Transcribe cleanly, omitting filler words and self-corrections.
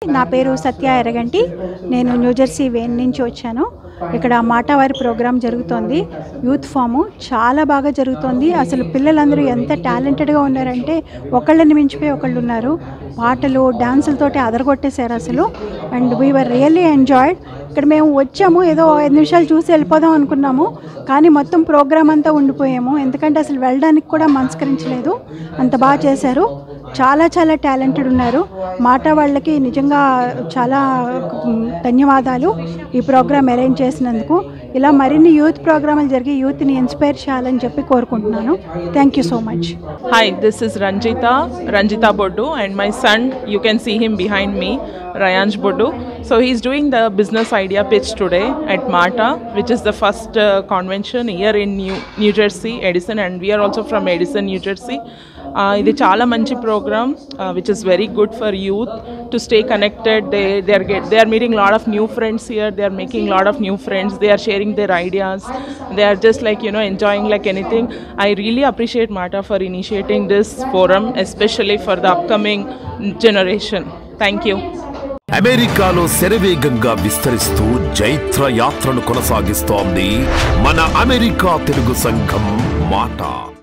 నా పేరు సత్య ఎరగంటి. నేను న్యూజెర్సీ వేన్ నుంచి వచ్చాను. ఇక్కడ మాటావారి ప్రోగ్రాం జరుగుతోంది. యూత్ ఫాము చాలా బాగా జరుగుతోంది. అసలు పిల్లలందరూ ఎంత టాలెంటెడ్గా ఉన్నారంటే ఒకళ్ళని మించిపోయి ఒకళ్ళు ఉన్నారు. పాటలు డాన్సులతోటి అదరగొట్టేశారు అసలు. And we were really enjoyed. ఇక్కడ మేము వచ్చాము, ఏదో 5 నిమిషాలు చూసి వెళ్ళిపోదాం అనుకున్నాము, కానీ మొత్తం ప్రోగ్రామ్ అంతా ఉండిపోయాము. ఎందుకంటే అసలు వెళ్ళడానికి కూడా మనస్కరించలేదు, అంత బాగా చేశారు. చాలా చాలా టాలెంటెడ్ ఉన్నారు. మాటా వాళ్ళకి నిజంగా చాలా ధన్యవాదాలు ఈ ప్రోగ్రామ్ అరేంజ్ చేసినందుకు. ఇలా మరిన్ని యూత్ ప్రోగ్రాములు జరిగి యూత్ని ఇన్స్పైర్ చేయాలని చెప్పి కోరుకుంటున్నాను. Thank you so much. Hi, this is Ranjita Bodu, and my son, you can see him behind me, Rayanj Bodu. So he's doing the business idea pitch today at MATA, which is the first convention here in New Jersey, Edison, and we are also from Edison, New Jersey. ఇది చాలా మంచి programme which is very good for youth to stay connected. They are meeting a lot of new friends here. They are making a lot of new friends. They are sharing their ideas. They are just like enjoying like anything. I really appreciate MATA for initiating this forum, especially for the upcoming generation. Thank you. అమెరికాలో శరవేగంగా విస్తరిస్తూ జైత్ర యాత్రను కొనసాగిస్తోంది మన America Telugu సంఘం మాటా.